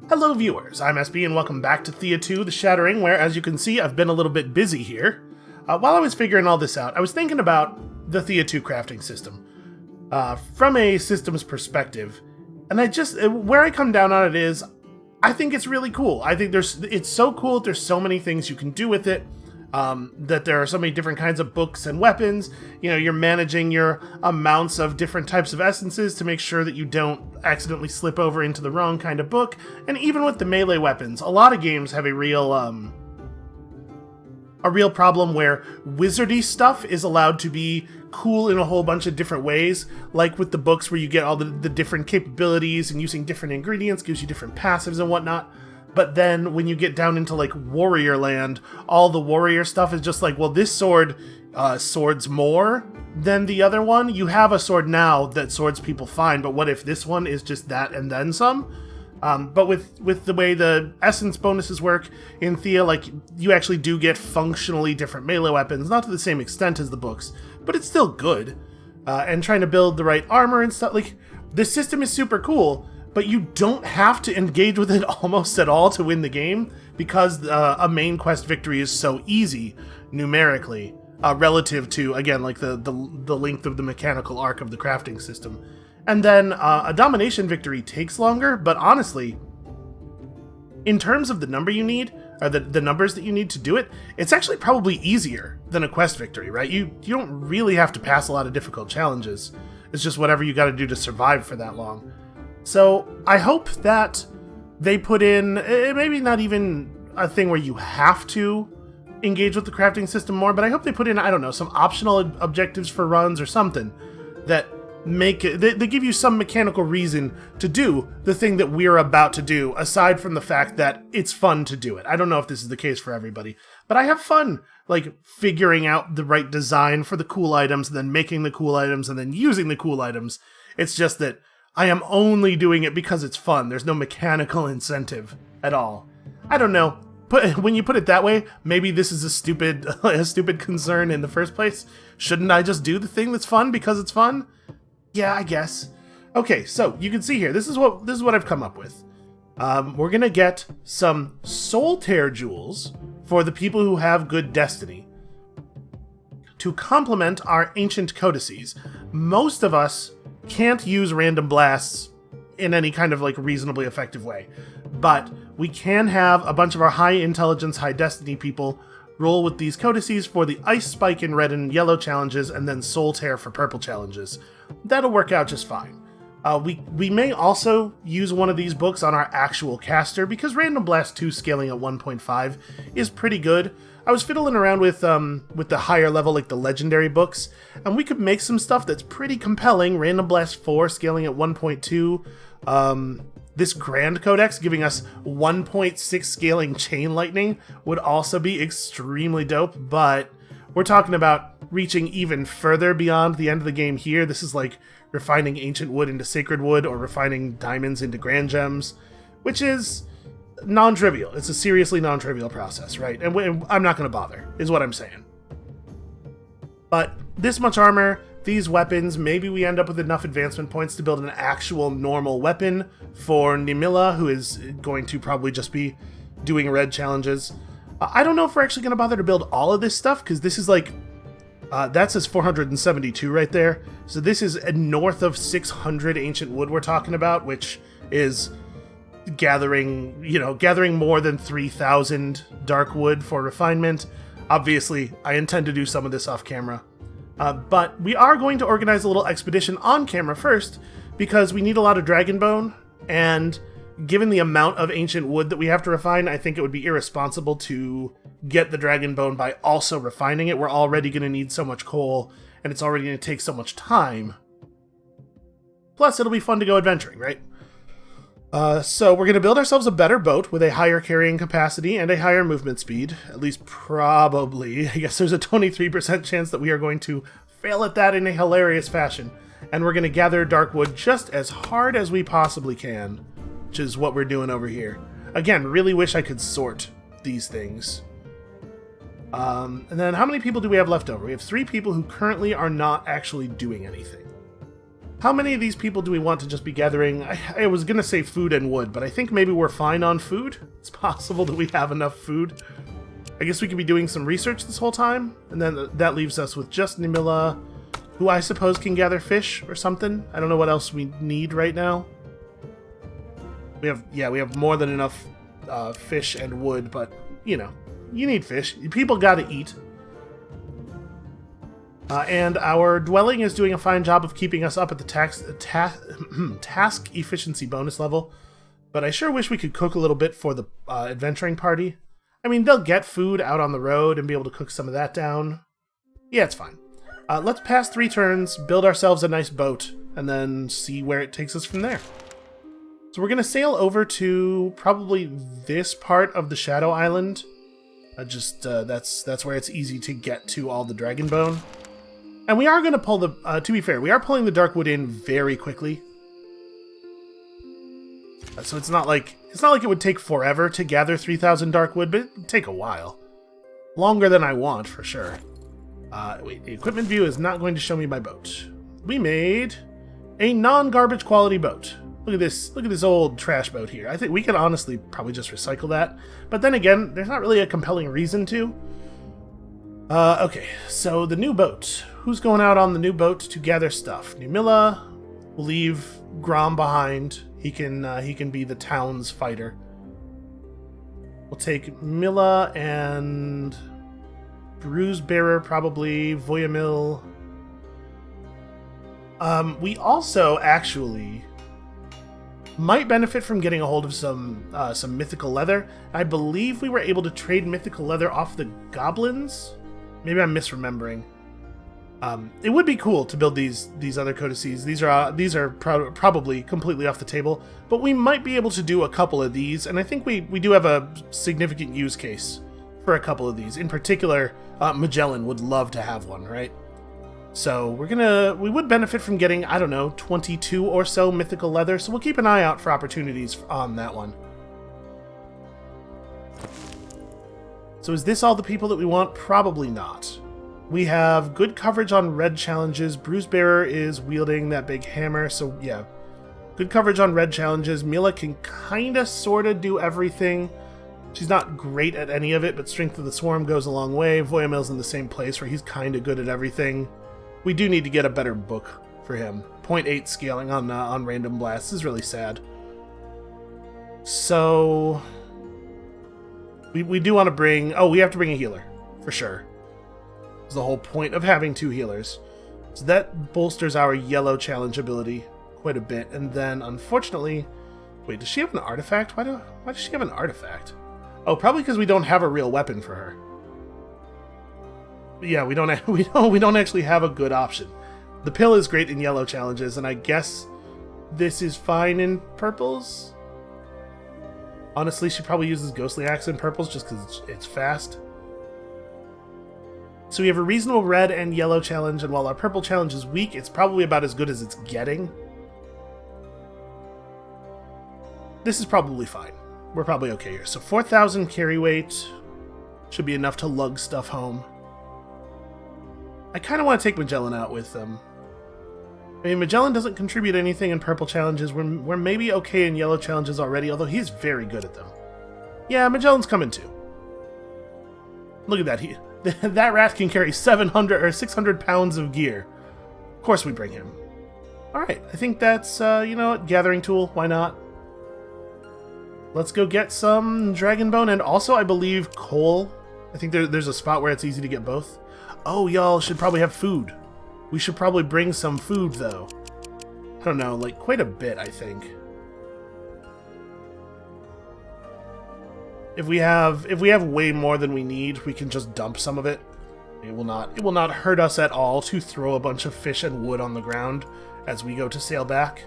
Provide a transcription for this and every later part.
Hello viewers, I'm SB and welcome back to Thea 2, the Shattering, where as you can see I've been a little bit busy here. While I was figuring all this out, I was thinking about the Thea 2 crafting system from a systems perspective, and where I come down on it is, I think it's really cool. I think it's so cool that there's so many things you can do with it, that there are so many different kinds of books and weapons. You know, you're managing your amounts of different types of essences to make sure that you don't accidentally slip over into the wrong kind of book. And even with the melee weapons, a lot of games have a real problem where wizardy stuff is allowed to be cool in a whole bunch of different ways, like with the books where you get all the different capabilities and using different ingredients gives you different passives and whatnot. But then when you get down into like warrior land, all the warrior stuff is just like, well, this sword swords more than the other one. You have a sword now that swords people fine, but what if this one is just that and then some? But with the way the essence bonuses work in Thea, like, you actually do get functionally different melee weapons, not to the same extent as the books, but it's still good. And trying to build the right armor and stuff, like, the system is super cool, but you don't have to engage with it almost at all to win the game, because a main quest victory is so easy, numerically, relative to, again, like, the length of the mechanical arc of the crafting system. And then a domination victory takes longer, but honestly, in terms of the number you need, or the numbers that you need to do it, it's actually probably easier than a quest victory, right? You don't really have to pass a lot of difficult challenges. It's just whatever you gotta do to survive for that long. So I hope that they put in, maybe not even a thing where you have to engage with the crafting system more, but I hope they put in, I don't know, some optional objectives for runs or something that make it, they give you some mechanical reason to do the thing that we're about to do, aside from the fact that it's fun to do it. I don't know if this is the case for everybody, but I have fun, like, figuring out the right design for the cool items, and then making the cool items, and then using the cool items. It's just that I am only doing it because it's fun. There's no mechanical incentive at all. I don't know. When you put it that way, maybe this is a stupid concern in the first place. Shouldn't I just do the thing that's fun because it's fun? Yeah, I guess. Okay, so you can see here, this is what I've come up with. We're gonna get some soul tear jewels for the people who have good destiny to complement our ancient codices. Most of us can't use random blasts in any kind of like reasonably effective way, but we can have a bunch of our high intelligence, high destiny people roll with these codices for the ice spike in red and yellow challenges, and then soul tear for purple challenges. That'll work out just fine. We may also use one of these books on our actual caster, because Random Blast 2 scaling at 1.5 is pretty good. I was fiddling around with the higher level, like the legendary books, and we could make some stuff that's pretty compelling. Random Blast 4 scaling at 1.2. This Grand Codex giving us 1.6 scaling Chain Lightning would also be extremely dope, but we're talking about reaching even further beyond the end of the game here. This is like refining ancient wood into sacred wood, or refining diamonds into grand gems, which is non-trivial. It's a seriously non-trivial process, right? And I'm not going to bother, is what I'm saying. But this much armor, these weapons, maybe we end up with enough advancement points to build an actual normal weapon for Nimilla, who is going to probably just be doing red challenges. I don't know if we're actually going to bother to build all of this stuff, because this is like, that says 472 right there. So this is north of 600 ancient wood we're talking about, which is gathering more than 3,000 dark wood for refinement. Obviously, I intend to do some of this off camera. But we are going to organize a little expedition on camera first, because we need a lot of dragon bone, and given the amount of ancient wood that we have to refine, I think it would be irresponsible to get the dragon bone by also refining it. We're already going to need so much coal, and it's already going to take so much time. Plus, it'll be fun to go adventuring, right? So we're going to build ourselves a better boat with a higher carrying capacity and a higher movement speed. At least probably. I guess there's a 23% chance that we are going to fail at that in a hilarious fashion. And we're going to gather dark wood just as hard as we possibly can, which is what we're doing over here. Again, really wish I could sort these things. And then how many people do we have left over? We have 3 people who currently are not actually doing anything. How many of these people do we want to just be gathering? I was going to say food and wood, but I think maybe we're fine on food. It's possible that we have enough food. I guess we could be doing some research this whole time, and then that leaves us with just Nimila, who I suppose can gather fish or something. I don't know what else we need right now. We have more than enough fish and wood, but, you know, you need fish. People gotta eat. And our dwelling is doing a fine job of keeping us up at the task efficiency bonus level, but I sure wish we could cook a little bit for the adventuring party. I mean, they'll get food out on the road and be able to cook some of that down. Yeah, it's fine. Let's pass 3 turns, build ourselves a nice boat, and then see where it takes us from there. So we're going to sail over to probably this part of the Shadow Island. That's where it's easy to get to all the dragon bone. And we are going to pull the, to be fair, we are pulling the Darkwood in very quickly. So it's not like it would take forever to gather 3,000 Darkwood, but it would take a while. Longer than I want, for sure. Wait, the equipment view is not going to show me my boat. We made a non-garbage quality boat. Look at this old trash boat here. I think we could honestly probably just recycle that. But then again, there's not really a compelling reason to. Okay, so the new boat. Who's going out on the new boat to gather stuff? Numilla will leave Grom behind. He can be the town's fighter. We'll take Milla and Bruise Bearer, probably Voyamil. We also actually might benefit from getting a hold of some mythical leather. I believe we were able to trade mythical leather off the goblins. Maybe I'm misremembering. It would be cool to build these other codices. These are probably completely off the table, but we might be able to do a couple of these, and I think we do have a significant use case for a couple of these. In particular, Magellan would love to have one, right? So we would benefit from getting, I don't know, 22 or so mythical leather, so we'll keep an eye out for opportunities on that one. So is this all the people that we want? Probably not. We have good coverage on red challenges. Bruise Bearer is wielding that big hammer, so yeah. Good coverage on red challenges. Mila can kinda sorta do everything. She's not great at any of it, but Strength of the Swarm goes a long way. Voyamil's in the same place where he's kinda good at everything. We do need to get a better book for him. 0.8 scaling on random blasts is really sad. So we do want to bring... Oh, we have to bring a healer, for sure. It's the whole point of having 2 healers. So that bolsters our yellow challenge ability quite a bit. And then, unfortunately... Wait, does she have an artifact? Why does she have an artifact? Oh, probably because we don't have a real weapon for her. But yeah, we don't actually have a good option. The pill is great in yellow challenges, and I guess this is fine in purples? Honestly, she probably uses Ghostly Axe in purples just because it's fast. So we have a reasonable red and yellow challenge, and while our purple challenge is weak, it's probably about as good as it's getting. This is probably fine. We're probably okay here. So 4,000 carry weight should be enough to lug stuff home. I kind of want to take Magellan out with them. I mean, Magellan doesn't contribute anything in purple challenges. We're maybe okay in yellow challenges already, although he's very good at them. Yeah, Magellan's coming too. Look at that. That rat can carry 700 or 600 pounds of gear. Of course we bring him. Alright, I think that's, you know what, gathering tool. Why not? Let's go get some dragon bone, and also, I believe, coal. I think there's a spot where it's easy to get both. Oh, y'all should probably have food. We should probably bring some food, though. I don't know, like, quite a bit, I think. If we have way more than we need, we can just dump some of it. It will not hurt us at all to throw a bunch of fish and wood on the ground as we go to sail back.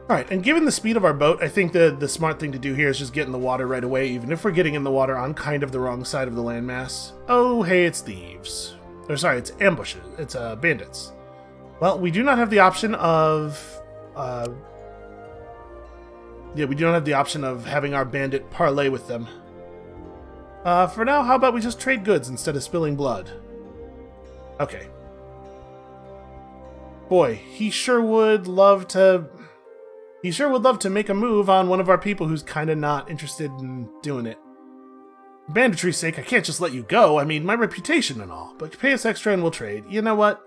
Alright, and given the speed of our boat, I think the smart thing to do here is just get in the water right away, even if we're getting in the water on kind of the wrong side of the landmass. Oh, hey, it's thieves. Or sorry, it's ambushes. It's bandits. Well, we do not have the option of... Yeah, we don't have the option of having our bandit parlay with them. For now, how about we just trade goods instead of spilling blood? Okay. Boy, he sure would love to make a move on one of our people who's kind of not interested in doing it. For banditry's sake, I can't just let you go. I mean, my reputation and all. But pay us extra and we'll trade. You know what?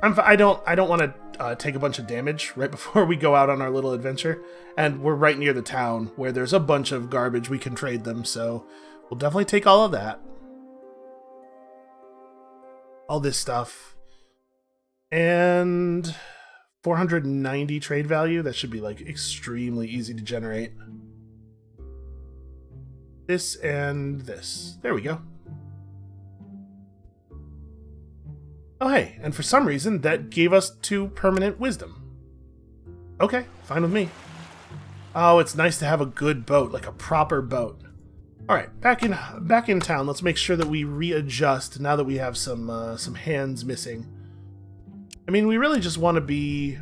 I don't want to take a bunch of damage right before we go out on our little adventure. And we're right near the town where there's a bunch of garbage we can trade them. So we'll definitely take all of that. All this stuff. And 490 trade value. That should be like extremely easy to generate. This and this. There we go. Oh hey, and for some reason that gave us 2 permanent wisdom. Okay, fine with me. Oh, it's nice to have a good boat, like a proper boat. Alright, back in town. Let's make sure that we readjust now that we have some hands missing. I mean, we really just want to be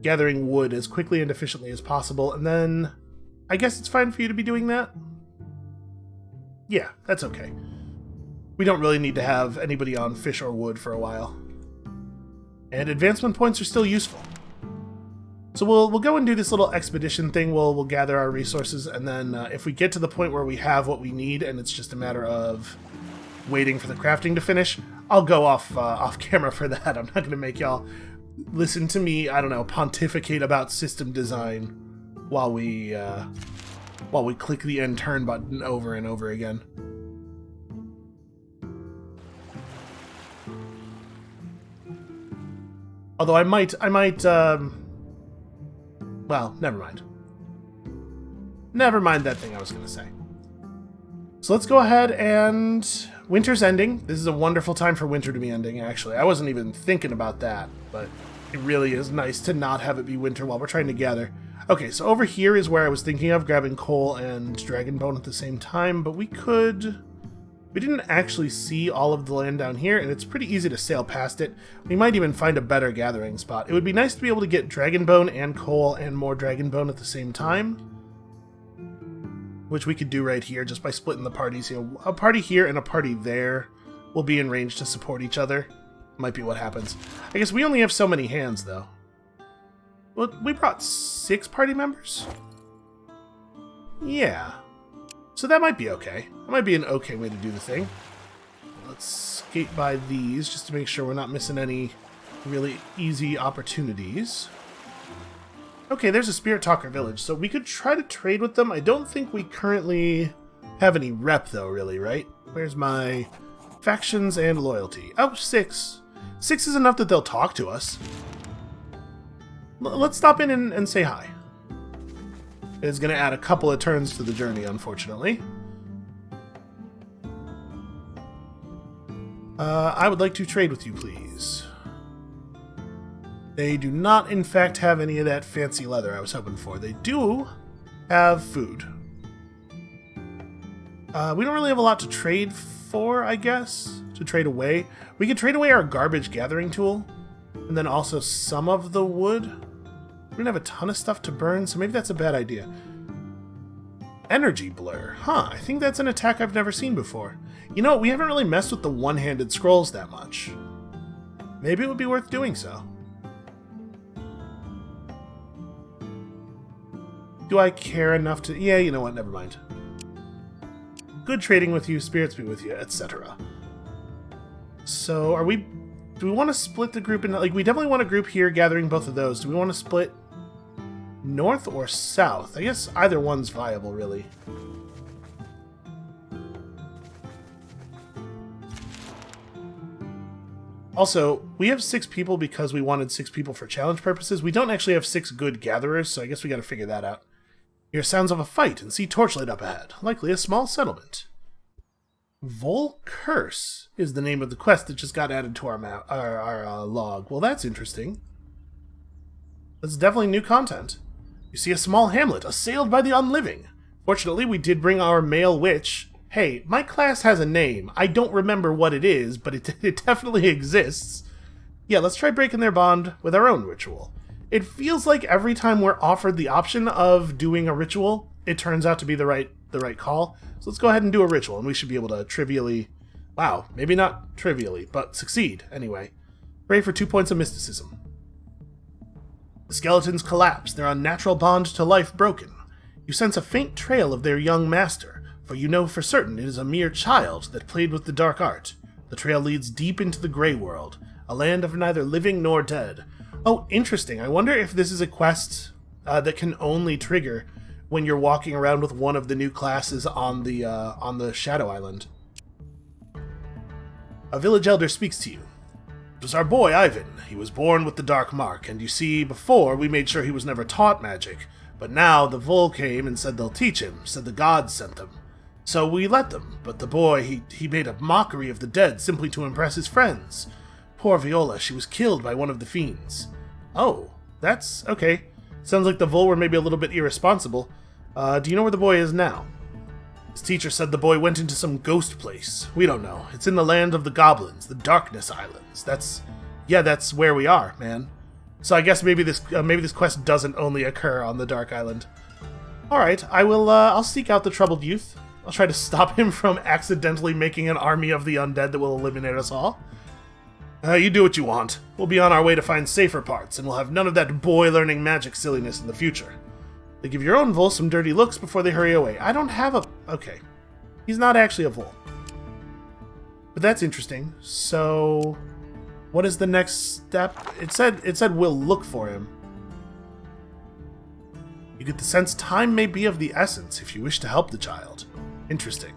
gathering wood as quickly and efficiently as possible, and then I guess it's fine for you to be doing that. Yeah, that's okay. We don't really need to have anybody on fish or wood for a while. And advancement points are still useful. So we'll go and do this little expedition thing. We'll gather our resources, and then if we get to the point where we have what we need, and it's just a matter of waiting for the crafting to finish, I'll go off camera for that. I'm not going to make y'all listen to me, I don't know, pontificate about system design while we click the end turn button over and over again. Although I might, well, never mind. Never mind that thing I was going to say. So let's go ahead and... Winter's ending. This is a wonderful time for winter to be ending, actually. I wasn't even thinking about that, but it really is nice to not have it be winter while we're trying to gather. Okay, so over here is where I was thinking of grabbing coal and dragon bone at the same time, but we could... We didn't actually see all of the land down here, and it's pretty easy to sail past it. We might even find a better gathering spot. It would be nice to be able to get dragon bone and coal and more dragon bone at the same time, which we could do right here just by splitting the parties. You know, a party here and a party there will be in range to support each other. Might be what happens. I guess we only have so many hands, though. Well, we brought 6 party members? Yeah. So that might be okay. That might be an okay way to do the thing. Let's skate by these just to make sure we're not missing any really easy opportunities. Okay, there's a Spirit Talker village, so we could try to trade with them. I don't think we currently have any rep, though, really, right? Where's my factions and loyalty? Oh, 6. 6 is enough that they'll talk to us. Let's stop in and say hi. It's going to add a couple of turns to the journey, unfortunately. I would like to trade with you, please. They do not, in fact, have any of that fancy leather I was hoping for. They do have food. We don't really have a lot to trade for, I guess, to trade away. We could trade away our garbage gathering tool, and then also some of the wood. We don't have a ton of stuff to burn, so maybe that's a bad idea. Energy blur. Huh, I think that's an attack I've never seen before. You know, we haven't really messed with the one-handed scrolls that much. Maybe it would be worth doing so. Do I care enough to... Yeah, you know what, never mind. Good trading with you, spirits be with you, etc. So, are we... Do we want to split the group into... Like, we definitely want a group here gathering both of those. Do we want to split north or south? I guess either one's viable, really. Also, we have 6 people because we wanted 6 people for challenge purposes. We don't actually have 6 good gatherers, so I guess we gotta figure that out. Hear sounds of a fight and see torchlight up ahead. Likely a small settlement. Vol Curse is the name of the quest that just got added to our log. Well, that's interesting. That's definitely new content. You see a small hamlet assailed by the unliving. Fortunately, we did bring our male witch. Hey, my class has a name. I don't remember what it is, but it definitely exists. Yeah, let's try breaking their bond with our own ritual. It feels like every time we're offered the option of doing a ritual, it turns out to be the right call. So let's go ahead and do a ritual, and we should be able to trivially... Wow, maybe not trivially, but succeed, anyway. Pray for 2 points of mysticism. The skeletons collapse, their unnatural bond to life broken. You sense a faint trail of their young master, for you know for certain it is a mere child that played with the dark art. The trail leads deep into the Grey World, a land of neither living nor dead. Oh, interesting. I wonder if this is a quest that can only trigger when you're walking around with one of the new classes on the Shadow Island. A village elder speaks to you. It was our boy, Ivan. He was born with the dark mark, and you see, before, we made sure he was never taught magic. But now, the Vol came and said they'll teach him, said the gods sent them. So we let them, but the boy, he made a mockery of the dead simply to impress his friends. Poor Viola, she was killed by one of the fiends. Oh, that's okay. Sounds like the Vol were maybe a little bit irresponsible. Do you know where the boy is now? His teacher said the boy went into some ghost place. We don't know. It's in the land of the goblins, the Darkness Islands. That's where we are, man. So I guess maybe this quest doesn't only occur on the Dark Island. All right, I'll seek out the troubled youth. I'll try to stop him from accidentally making an army of the undead that will eliminate us all. You do what you want. We'll be on our way to find safer parts, and we'll have none of that boy learning magic silliness in the future. They give your own Vol some dirty looks before they hurry away. I don't have a... Okay. He's not actually a Vol. But that's interesting. So, what is the next step? It said we'll look for him. You get the sense time may be of the essence if you wish to help the child. Interesting.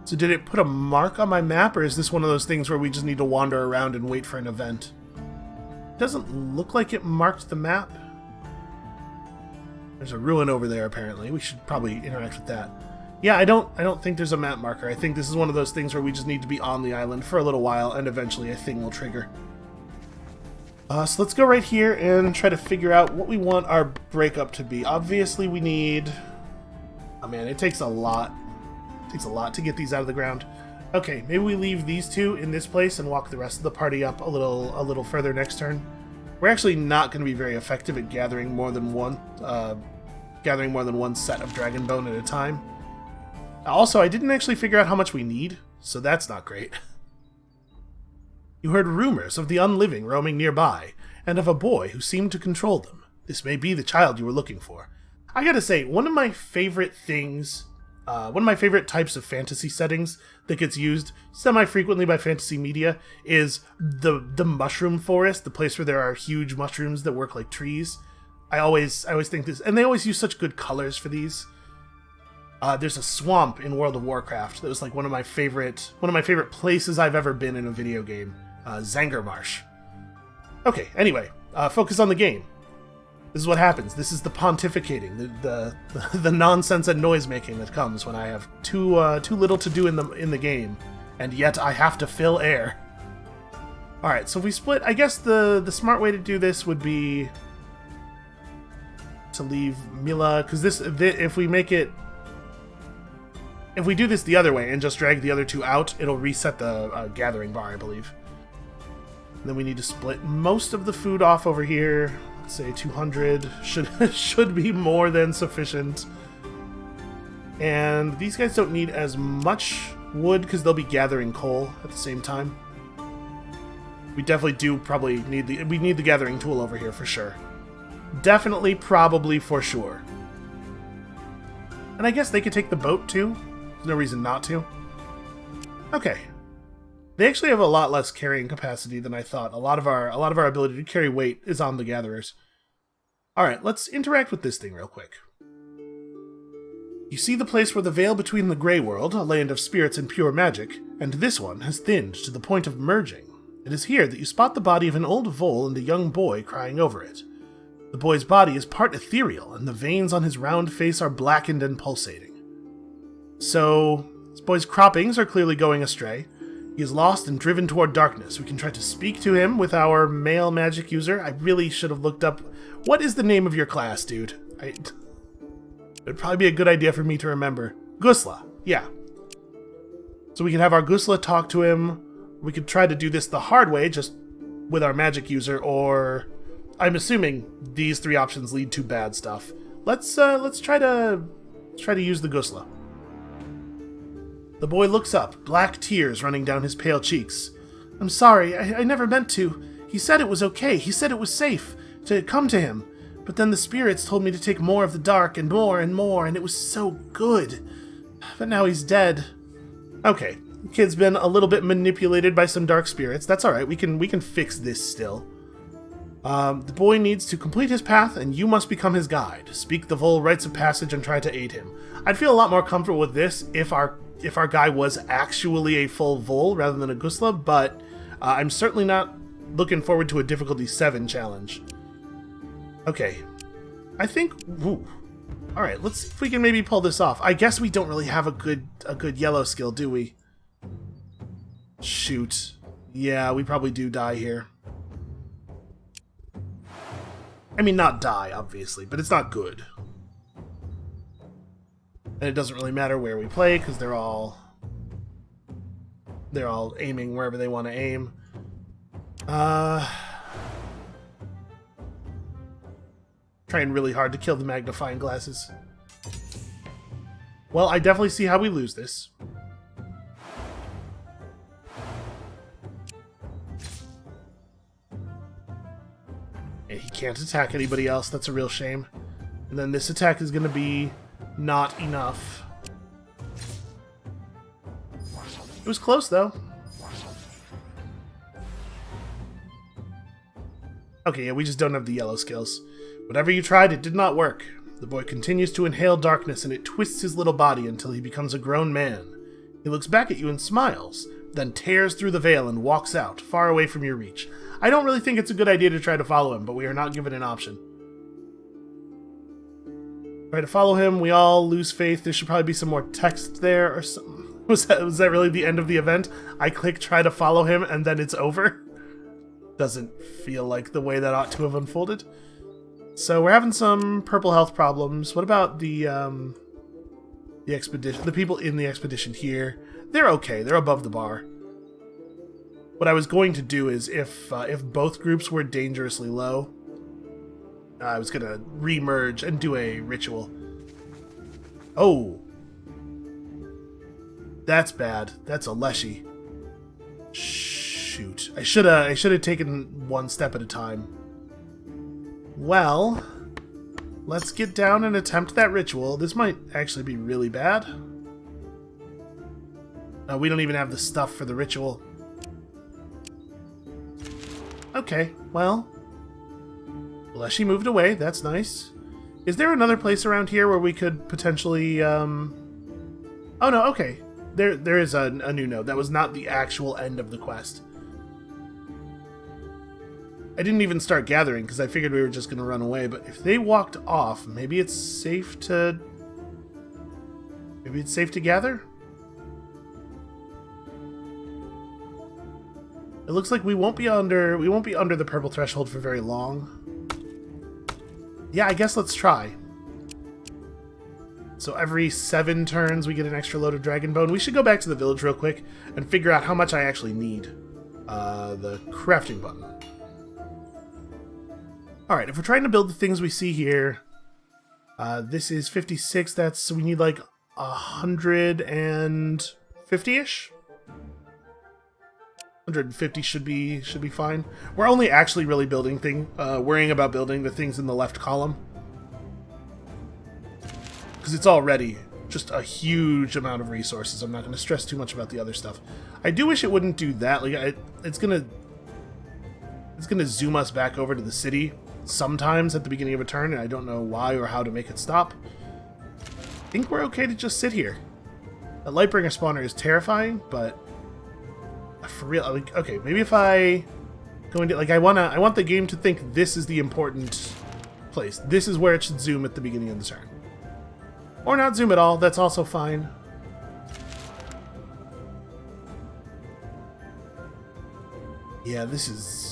So did it put a mark on my map, or is this one of those things where we just need to wander around and wait for an event? It doesn't look like it marked the map. There's a ruin over there, apparently. We should probably interact with that. Yeah, I don't think there's a map marker. I think this is one of those things where we just need to be on the island for a little while, and eventually a thing will trigger. So let's go right here and try to figure out what we want our breakup to be. Obviously, we need... Oh man, it takes a lot. It takes a lot to get these out of the ground. Okay, maybe we leave these two in this place and walk the rest of the party up a little further next turn. We're actually not going to be very effective at gathering more than one set of Dragon Bone at a time. Also, I didn't actually figure out how much we need, so that's not great. You heard rumors of the unliving roaming nearby, and of a boy who seemed to control them. This may be the child you were looking for. I gotta say, one of my favorite types of fantasy settings that gets used semi-frequently by fantasy media is the mushroom forest, the place where there are huge mushrooms that work like trees. I always think this, and they always use such good colors for these. There's a swamp in World of Warcraft that was like one of my favorite places I've ever been in a video game. Zangarmarsh. Okay, anyway, focus on the game. This is what happens. This is the pontificating, the nonsense and noise making that comes when I have too little to do in the game, and yet I have to fill air. All right, so if we split, I guess the smart way to do this would be to leave Mila, because if we do this the other way and just drag the other two out, it'll reset the gathering bar, I believe. And then we need to split most of the food off over here. Let's say 200 should be more than sufficient. And these guys don't need as much wood because they'll be gathering coal at the same time. We definitely do probably need the gathering tool over here for sure. Definitely, probably, for sure. And I guess they could take the boat too. There's no reason not to. Okay. They actually have a lot less carrying capacity than I thought. A lot of our ability to carry weight is on the gatherers. Alright, let's interact with this thing real quick. You see the place where the veil between the Grey World, a land of spirits and pure magic, and this one has thinned to the point of merging. It is here that you spot the body of an old vole and a young boy crying over it. The boy's body is part ethereal, and the veins on his round face are blackened and pulsating. So, this boy's croppings are clearly going astray. He is lost and driven toward darkness. We can try to speak to him with our male magic user. I really should have looked up... What is the name of your class, dude? It'd probably be a good idea for me to remember. Gusla, yeah. So we can have our Gusla talk to him. We could try to do this the hard way, just with our magic user, or... I'm assuming these three options lead to bad stuff. Let's try to use the Gusla. The boy looks up, black tears running down his pale cheeks. I'm sorry, I never meant to. He said it was okay. He said it was safe to come to him. But then the spirits told me to take more of the dark and more, and it was so good. But now he's dead. Okay, the kid's been a little bit manipulated by some dark spirits. That's alright, we can fix this still. The boy needs to complete his path, and you must become his guide. Speak the full rites of passage and try to aid him. I'd feel a lot more comfortable with this if our guy was actually a full Vol rather than a Gusla, but I'm certainly not looking forward to a difficulty 7 challenge. Okay, I think... Ooh. Alright, let's see if we can maybe pull this off. I guess we don't really have a good yellow skill, do we? Shoot. Yeah, we probably do die here. I mean, not die, obviously, but it's not good. And it doesn't really matter where we play, because they're all aiming wherever they want to aim. Trying really hard to kill the magnifying glasses. Well, I definitely see how we lose this. And he can't attack anybody else. That's a real shame. And then this attack is going to be not enough. It was close, though. Okay, yeah, we just don't have the yellow skills. Whatever you tried, it did not work. The boy continues to inhale darkness, and it twists his little body until he becomes a grown man. He looks back at you and smiles, then tears through the veil and walks out, far away from your reach. I don't really think it's a good idea to try to follow him, but we are not given an option. Try to follow him, we all lose faith. There should probably be some more text there or something. Was that really the end of the event? I click try to follow him, and then it's over? Doesn't feel like the way that ought to have unfolded. So we're having some purple health problems. What about the expedition? The people in the expedition here, they're okay. They're above the bar. What I was going to do is, if both groups were dangerously low, I was gonna re-merge and do a ritual. Oh, that's bad. That's a Leshy. Shoot, I should have taken one step at a time. Well, let's get down and attempt that ritual. This might actually be really bad. We don't even have the stuff for the ritual. Okay, well, Leshy moved away. That's nice. Is there another place around here where we could potentially... Oh no, okay. There is a new node. That was not the actual end of the quest. I didn't even start gathering because I figured we were just going to run away, but if they walked off, maybe it's safe to... Maybe it's safe to gather? It looks like we won't be under the purple threshold for very long. Yeah, I guess let's try. So every 7 turns we get an extra load of dragon bone. We should go back to the village real quick and figure out how much I actually need. The crafting button. Alright, if we're trying to build the things we see here, this is 56, so we need like 150-ish? 150 should be fine. We're only actually really worrying about building the things in the left column. Because it's already just a huge amount of resources. I'm not going to stress too much about the other stuff. I do wish it wouldn't do that. Like, it's gonna zoom us back over to the city sometimes at the beginning of a turn, and I don't know why or how to make it stop. I think we're okay to just sit here. The Lightbringer spawner is terrifying, but for real, like, okay, maybe if I go into, like, I want the game to think this is the important place. This is where it should zoom at the beginning of the turn. Or not zoom at all, that's also fine. Yeah, this is...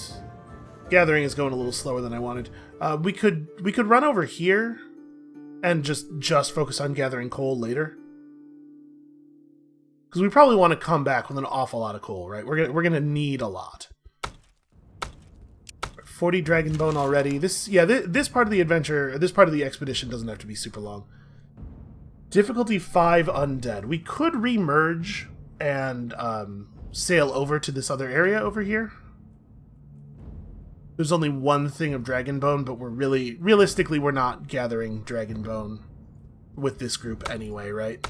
Gathering is going a little slower than I wanted. We could run over here and just focus on gathering coal later. Because we probably want to come back with an awful lot of coal, right? We're gonna need a lot. 40 dragon bone already. This part of the adventure, this part of the expedition doesn't have to be super long. Difficulty 5 undead. We could re-merge and sail over to this other area over here. There's only one thing of dragon bone, but realistically, we're not gathering dragon bone with this group anyway, right?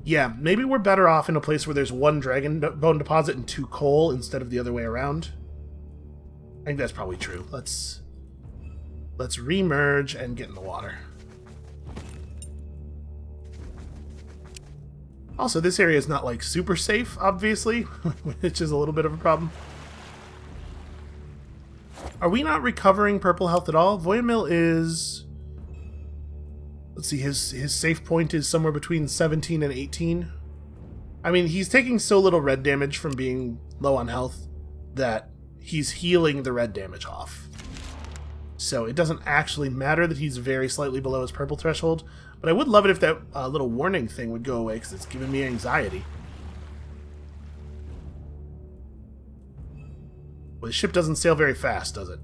Yeah, maybe we're better off in a place where there's one dragon bone deposit and 2 coal instead of the other way around. I think that's probably true. Let's remerge and get in the water. Also, this area is not, like, super safe, obviously, which is a little bit of a problem. Are we not recovering purple health at all? Voyamil is... Let's see, his safe point is somewhere between 17 and 18. I mean, he's taking so little red damage from being low on health that he's healing the red damage off. So it doesn't actually matter that he's very slightly below his purple threshold, but I would love it if that little warning thing would go away, because it's giving me anxiety. Well, the ship doesn't sail very fast, does it?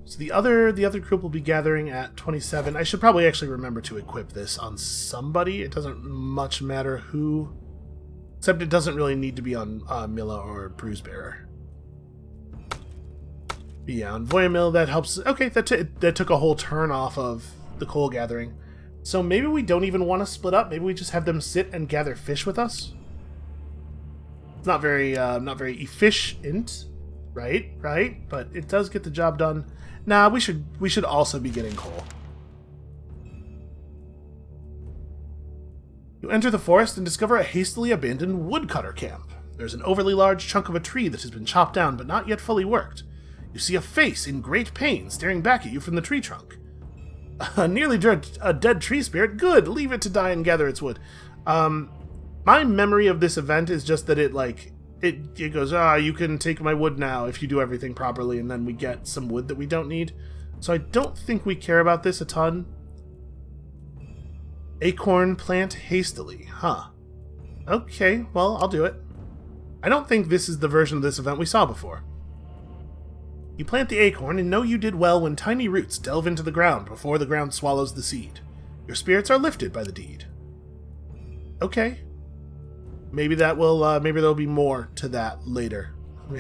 So the other group will be gathering at 27. I should probably actually remember to equip this on somebody. It doesn't much matter who, except it doesn't really need to be on Milla or Bruisebearer. But yeah, on Voyamil that helps. Okay, that took a whole turn off of the coal gathering. So maybe we don't even want to split up. Maybe we just have them sit and gather fish with us. It's not very efficient, right? But it does get the job done. Nah, we should also be getting coal. You enter the forest and discover a hastily abandoned woodcutter camp. There's an overly large chunk of a tree that has been chopped down but not yet fully worked. You see a face in great pain staring back at you from the tree trunk. Nearly a dead tree spirit? Good, leave it to die and gather its wood. My memory of this event is just that it goes, you can take my wood now if you do everything properly, and then we get some wood that we don't need. So I don't think we care about this a ton. Acorn plant hastily, huh? Okay, well, I'll do it. I don't think this is the version of this event we saw before. You plant the acorn and know you did well when tiny roots delve into the ground before the ground swallows the seed. Your spirits are lifted by the deed. Okay. Maybe that will, maybe there'll be more to that later.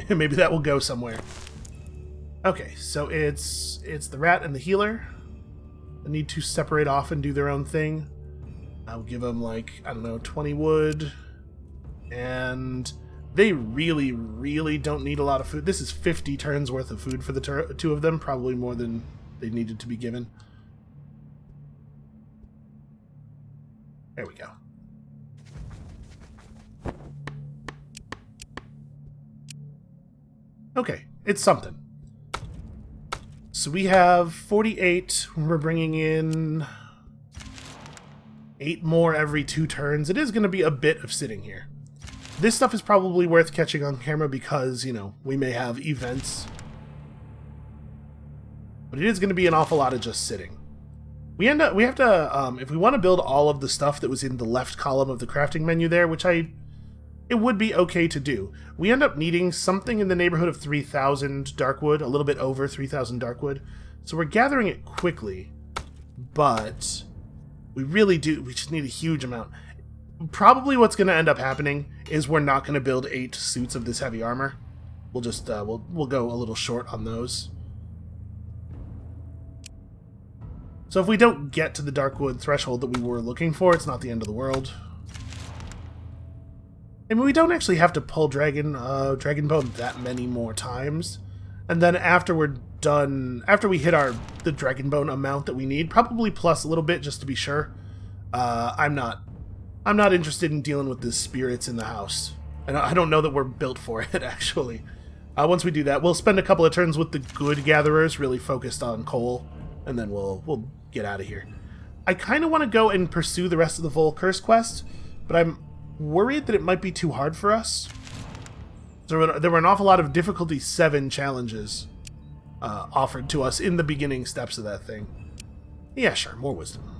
Maybe that will go somewhere. Okay, so it's the rat and the healer. They need to separate off and do their own thing. I'll give them, like, I don't know, 20 wood. And they really, really don't need a lot of food. This is 50 turns worth of food for the two of them. Probably more than they needed to be given. There we go. Okay, it's something. So we have 48. We're bringing in 8 more every 2 turns. It is going to be a bit of sitting here. This stuff is probably worth catching on camera because, you know, we may have events. But it is going to be an awful lot of just sitting. We have to, if we want to build all of the stuff that was in the left column of the crafting menu there, which it would be okay to do. We end up needing something in the neighborhood of 3,000 darkwood, a little bit over 3,000 darkwood. So we're gathering it quickly, but we just need a huge amount. Probably what's going to end up happening is we're not going to build 8 suits of this heavy armor. We'll just, we'll go a little short on those. So if we don't get to the darkwood threshold that we were looking for, it's not the end of the world. I mean, we don't actually have to pull dragon bone that many more times. And then after we're done, after we hit the dragon bone amount that we need, probably plus a little bit just to be sure. I'm not interested in dealing with the spirits in the house. And I don't know that we're built for it, actually. Once we do that, we'll spend a couple of turns with the good gatherers, really focused on coal, and then we'll get out of here. I kind of want to go and pursue the rest of the Vol Curse quest, but I'm worried that it might be too hard for us. There were an awful lot of difficulty 7 challenges offered to us in the beginning steps of that thing. Yeah, sure, more wisdom.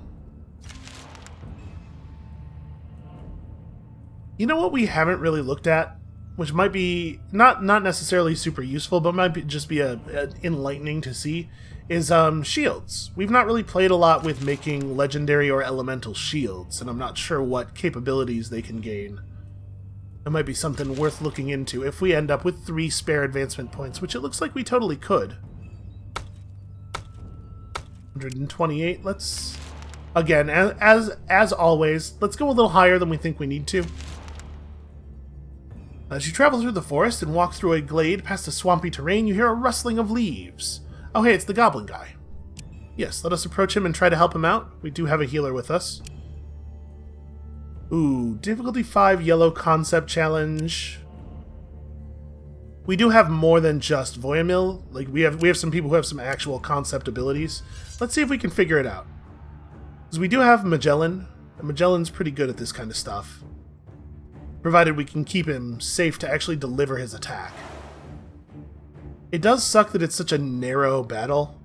You know what we haven't really looked at which might be not necessarily super useful, but might just be a enlightening to see, is shields. We've not really played a lot with making legendary or elemental shields, and I'm not sure what capabilities they can gain. That might be something worth looking into if we end up with 3 spare advancement points, which it looks like we totally could. 128, let's... Again, as always, let's go a little higher than we think we need to. As you travel through the forest and walk through a glade past a swampy terrain, you hear a rustling of leaves. Oh hey, it's the goblin guy. Yes, let us approach him and try to help him out. We do have a healer with us. Ooh, difficulty 5 yellow concept challenge. We do have more than just Voyamil. Like we have some people who have some actual concept abilities. Let's see if we can figure it out. Because we do have Magellan, and Magellan's pretty good at this kind of stuff. Provided we can keep him safe to actually deliver his attack. It does suck that it's such a narrow battle.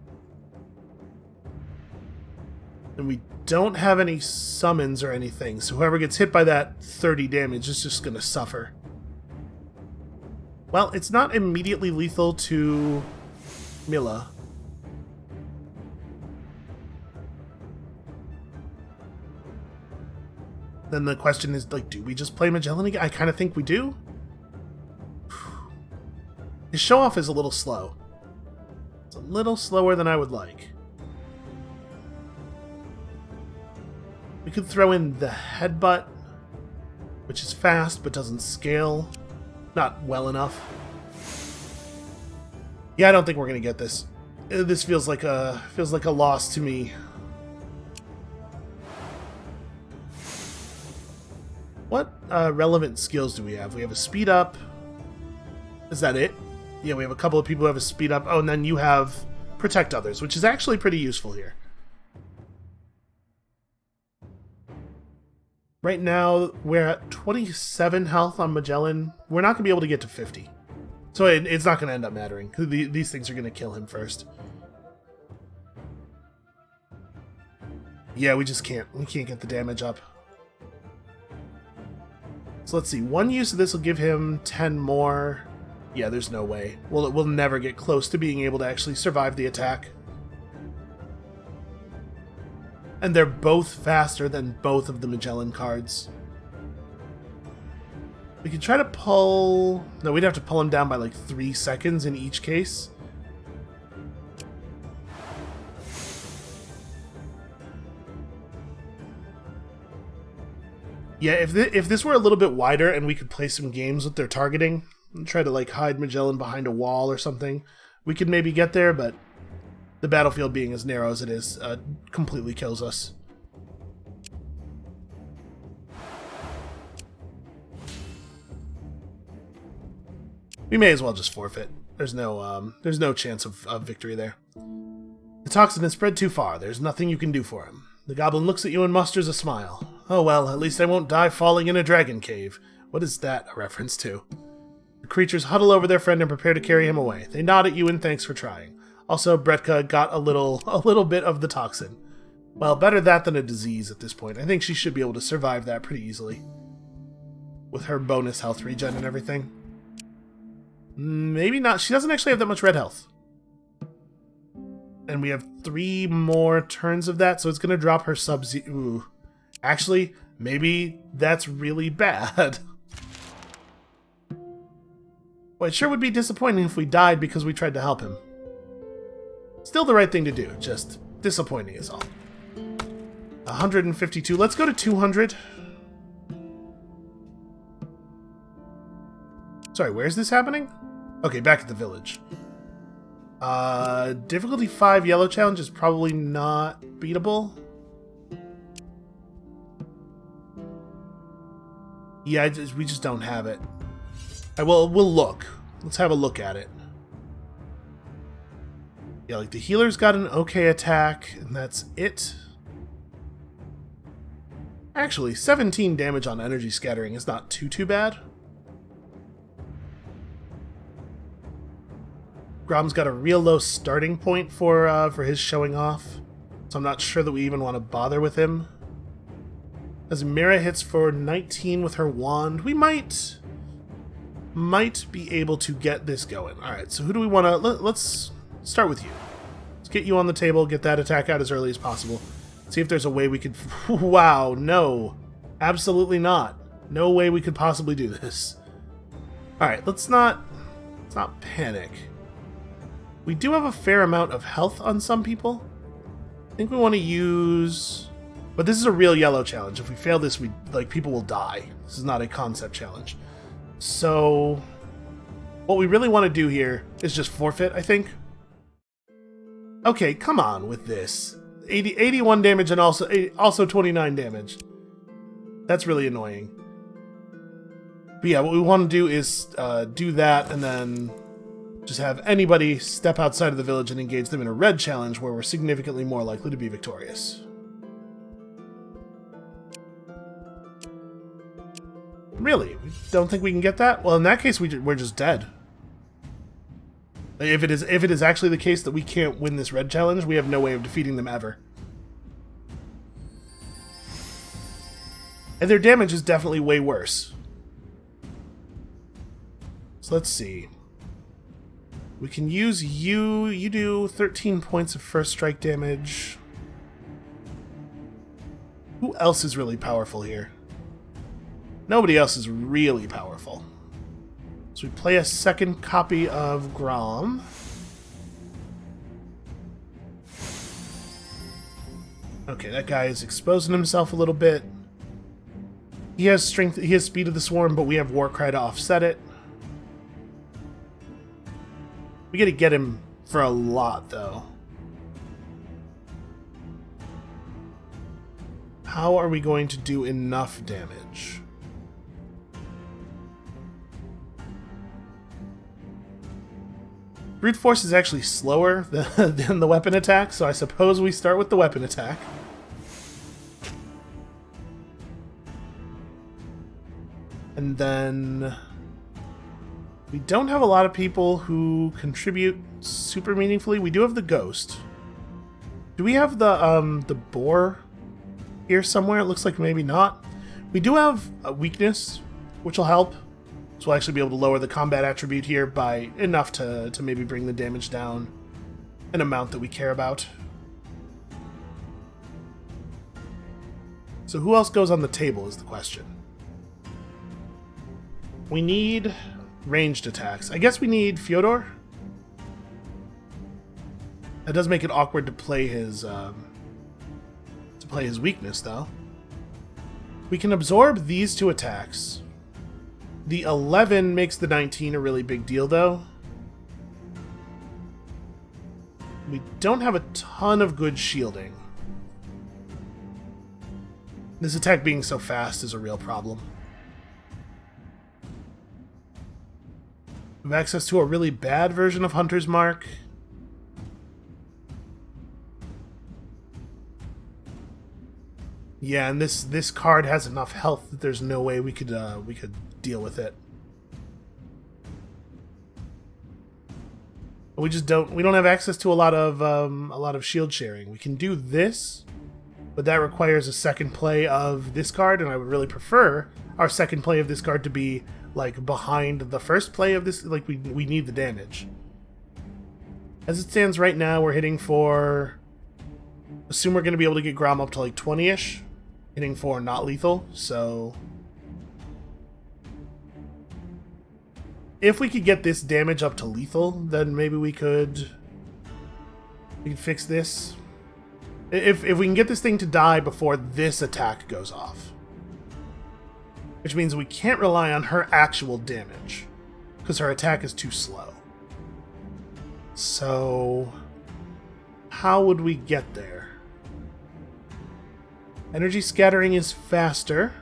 And we don't have any summons or anything, so whoever gets hit by that 30 damage is just going to suffer. Well, it's not immediately lethal to Mila. Then the question is, like, do we just play Magellan again? I kind of think we do. His show-off is a little slow. It's a little slower than I would like. We could throw in the headbutt, which is fast but doesn't scale. Not well enough. Yeah, I don't think we're gonna get this. This feels like a loss to me. What relevant skills do we have? We have a speed up. Is that it? Yeah, we have a couple of people who have a speed up. Oh, and then you have protect others, which is actually pretty useful here. Right now, we're at 27 health on Magellan. We're not going to be able to get to 50. So it's not going to end up mattering. These things are going to kill him first. Yeah, we just can't. We can't get the damage up. So let's see. One use of this will give him 10 more. Yeah, there's no way. We'll never get close to being able to actually survive the attack. And they're both faster than both of the Magellan cards. We could try to pull... No, we'd have to pull him down by like 3 seconds in each case. Yeah, if this were a little bit wider and we could play some games with their targeting, and try to like hide Magellan behind a wall or something, we could maybe get there, but the battlefield being as narrow as it is completely kills us. We may as well just forfeit. There's no chance of victory there. The toxin has spread too far. There's nothing you can do for him. The goblin looks at you and musters a smile. Oh well, at least I won't die falling in a dragon cave. What is that a reference to? The creatures huddle over their friend and prepare to carry him away. They nod at you and thanks for trying. Also, Bretka got a little bit of the toxin. Well, better that than a disease at this point. I think she should be able to survive that pretty easily. With her bonus health regen and everything. Maybe not. She doesn't actually have that much red health. And we have 3 more turns of that, so it's going to drop her sub-zero. Ooh. Actually, maybe that's really bad. Well, it sure would be disappointing if we died because we tried to help him. Still the right thing to do, just disappointing is all. 152. Let's go to 200. Sorry, where's this happening? Okay, back at the village. Difficulty 5 yellow challenge is probably not beatable. Yeah, we just don't have it. We'll look. Let's have a look at it. Yeah, like the healer's got an okay attack, and that's it. Actually, 17 damage on energy scattering is not too bad. Grom's got a real low starting point for his showing off, so I'm not sure that we even want to bother with him. As Mira hits for 19 with her wand, we might might be able to get this going. Alright, so who do we want to... Let's start with you. Let's get you on the table, get that attack out as early as possible. See if there's a way we could... Wow, no. Absolutely not. No way we could possibly do this. Alright, let's not panic. We do have a fair amount of health on some people. I think we want to use... But this is a real yellow challenge. If we fail this, people will die. This is not a concept challenge. So, what we really want to do here is just forfeit, I think. Okay, come on with this. 81 damage and also 29 damage. That's really annoying. But yeah, what we want to do is do that and then just have anybody step outside of the village and engage them in a red challenge where we're significantly more likely to be victorious. Really? We don't think we can get that? Well, in that case, we're just dead. If it is actually the case that we can't win this red challenge, we have no way of defeating them ever. And their damage is definitely way worse. So let's see. We can use you. You do 13 points of first strike damage. Who else is really powerful here? Nobody else is really powerful. So we play a second copy of Grom. Okay, that guy is exposing himself a little bit. He has strength, he has speed of the swarm, but we have Warcry to offset it. We gotta get him for a lot, though. How are we going to do enough damage? Brute Force is actually slower than the weapon attack, so I suppose we start with the weapon attack. And then... we don't have a lot of people who contribute super meaningfully. We do have the Ghost. Do we have the Boar here somewhere? It looks like maybe not. We do have a weakness, which will help. So we'll actually be able to lower the combat attribute here by enough to maybe bring the damage down an amount that we care about. So who else goes on the table is the question. We need ranged attacks. I guess we need Fyodor. That does make it awkward to play his weakness, though. We can absorb these two attacks. The 11 makes the 19 a really big deal, though. We don't have a ton of good shielding. This attack being so fast is a real problem. We have access to a really bad version of Hunter's Mark. Yeah, and this card has enough health that there's no way we could deal with it. We don't have access to a lot of shield sharing. We can do this, but that requires a second play of this card, and I would really prefer our second play of this card to be like behind the first play of this. Like we need the damage. As it stands right now, we're hitting for, assume we're going to be able to get Grom up to like 20-ish, hitting for not lethal, so if we could get this damage up to lethal, then maybe we could fix this. If we can get this thing to die before this attack goes off. Which means we can't rely on her actual damage, because her attack is too slow. So, how would we get there? Energy scattering is faster.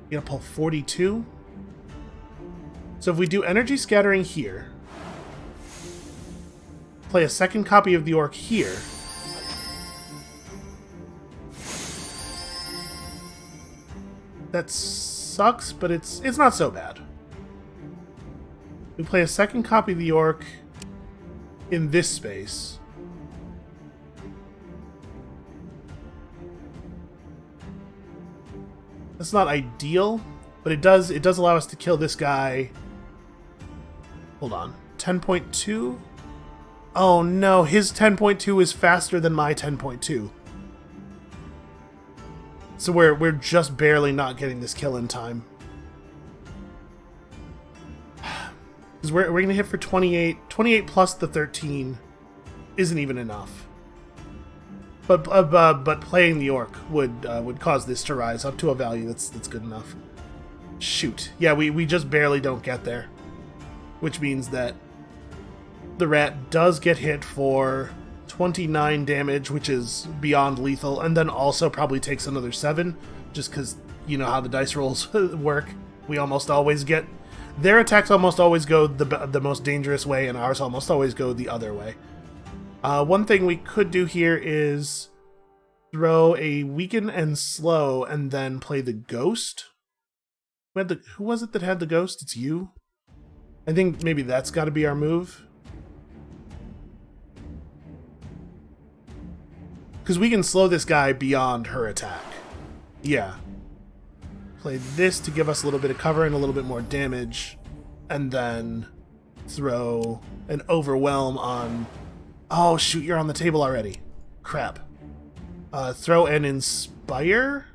You gotta pull 42. So if we do energy scattering here, play a second copy of the Orc here, that sucks, but it's not so bad. We play a second copy of the Orc in this space. That's not ideal, but it does allow us to kill this guy. Hold on. 10.2? Oh no, his 10.2 is faster than my 10.2. So we're just barely not getting this kill in time. Because we're going to hit for 28. 28 plus the 13 isn't even enough. But playing the orc would cause this to rise up to a value that's good enough. Shoot. Yeah, we just barely don't get there. Which means that the rat does get hit for 29 damage, which is beyond lethal, and then also probably takes another 7, just because you know how the dice rolls work. We almost always get... Their attacks almost always go the most dangerous way, and ours almost always go the other way. One thing we could do here is throw a weaken and slow, and then play the ghost. Who was it that had the ghost? It's you? I think maybe that's got to be our move. Because we can slow this guy beyond her attack. Yeah. Play this to give us a little bit of cover and a little bit more damage. And then throw an overwhelm on... Oh, shoot, you're on the table already. Crap. Throw an inspire?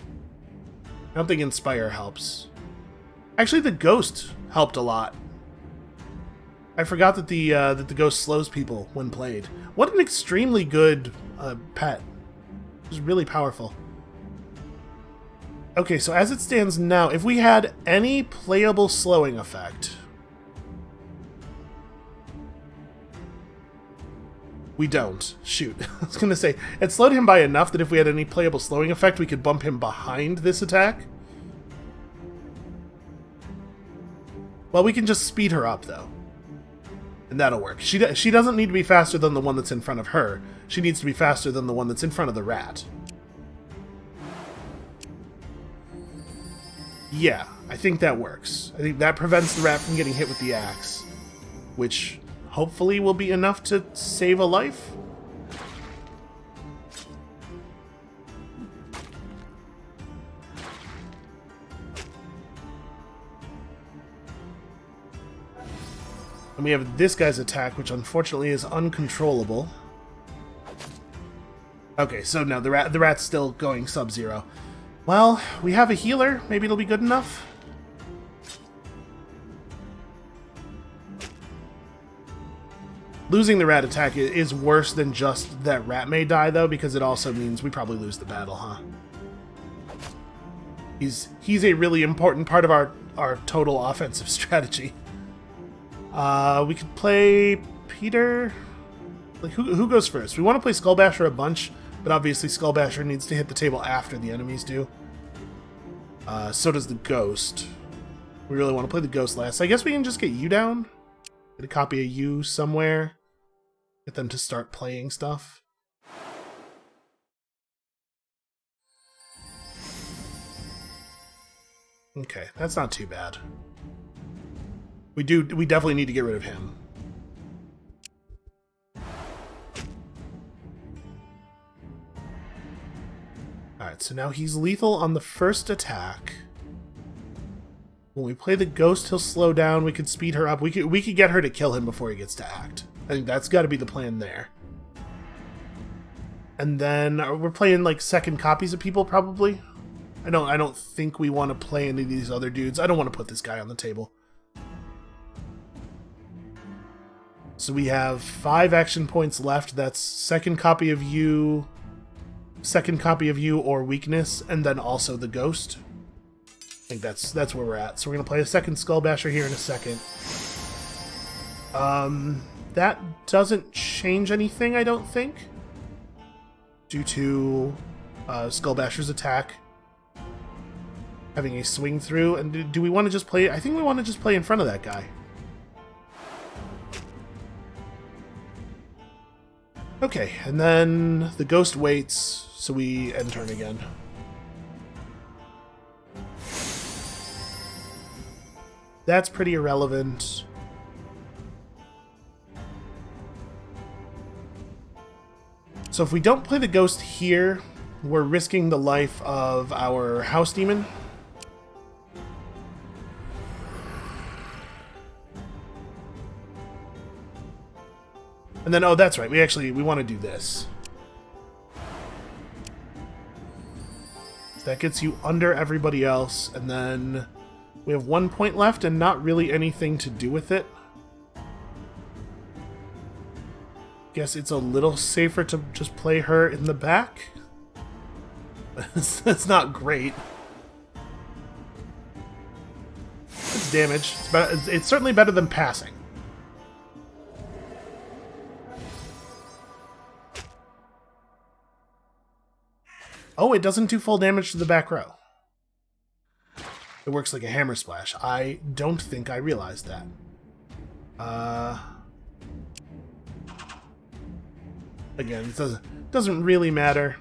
I don't think inspire helps. Actually, the ghost helped a lot. I forgot that the ghost slows people when played. What an extremely good pet. It was really powerful. Okay, so as it stands now, if we had any playable slowing effect... We don't. Shoot. I was going to say, it slowed him by enough that if we had any playable slowing effect, we could bump him behind this attack. Well, we can just speed her up, though. And that'll work. She doesn't need to be faster than the one that's in front of her. She needs to be faster than the one that's in front of the rat. Yeah, I think that works. I think that prevents the rat from getting hit with the axe. Which, hopefully, will be enough to save a life. And we have this guy's attack, which unfortunately is uncontrollable. Okay, so no, the rat's still going sub-zero. Well, we have a healer. Maybe it'll be good enough. Losing the rat attack is worse than just that rat may die, though, because it also means we probably lose the battle, huh? He's a really important part of our total offensive strategy. We could play Peter. Like, who goes first? We want to play Skullbasher a bunch, but obviously Skullbasher needs to hit the table after the enemies do. So does the Ghost. We really want to play the Ghost last. I guess we can just get you down. Get a copy of you somewhere. Get them to start playing stuff. Okay, that's not too bad. We definitely need to get rid of him. Alright, so now he's lethal on the first attack. When we play the Ghost, he'll slow down. We could speed her up. We could get her to kill him before he gets to act. I think that's got to be the plan there. And then we're playing like second copies of people probably. I don't think we want to play any of these other dudes. I don't want to put this guy on the table. So we have 5 action points left. That's second copy of you or weakness, and then also the Ghost. I think that's where we're at. So we're gonna play a second Skullbasher here in a second. That doesn't change anything, I don't think, due to Skullbasher's attack having a swing through. And do we want to just play? I think we want to just play in front of that guy. Okay, and then the Ghost waits, so we end turn again. That's pretty irrelevant. So if we don't play the Ghost here, we're risking the life of our house demon. And then, oh, that's right. We want to do this. That gets you under everybody else, and then we have 1 point left and not really anything to do with it. Guess it's a little safer to just play her in the back. That's not great. It's damage. It's certainly better than passing. Oh, it doesn't do full damage to the back row. It works like a hammer splash. I don't think I realized that. Again, it doesn't really matter.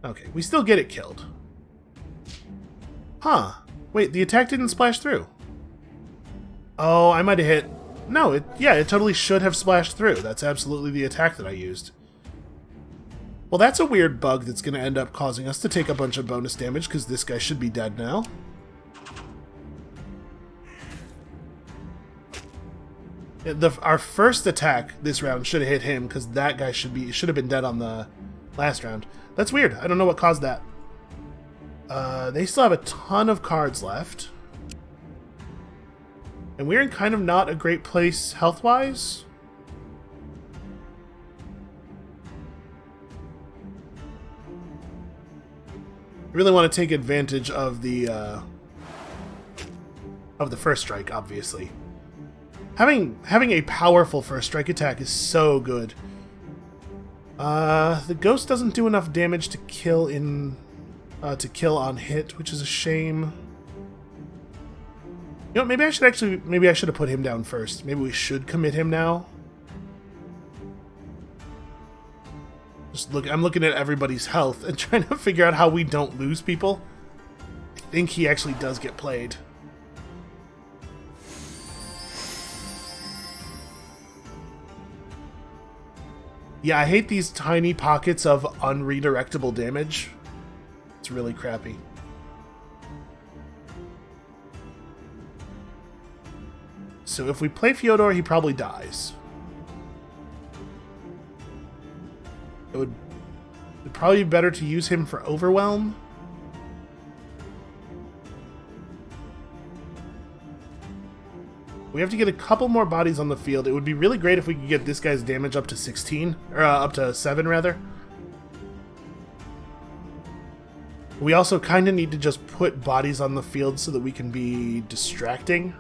Okay, we still get it killed. Huh. Wait, the attack didn't splash through. Oh, I might have hit... No, it totally should have splashed through. That's absolutely the attack that I used. Well, that's a weird bug that's going to end up causing us to take a bunch of bonus damage, because this guy should be dead now. Our first attack this round should have hit him, because that guy should have been dead on the last round. That's weird. I don't know what caused that. They still have a ton of cards left. And we're in kind of not a great place health-wise. Really want to take advantage of the first strike, obviously. Having a powerful first strike attack is so good. The ghost doesn't do enough damage to kill on hit, which is a shame. You know, maybe I should have put him down first. Maybe we should commit him now. I'm looking at everybody's health and trying to figure out how we don't lose people. I think he actually does get played. Yeah, I hate these tiny pockets of unredirectable damage. It's really crappy. So if we play Fyodor, he probably dies. It'd probably be better to use him for Overwhelm. We have to get a couple more bodies on the field. It would be really great if we could get this guy's damage up to 16, or up to 7 rather. We also kind of need to just put bodies on the field so that we can be distracting.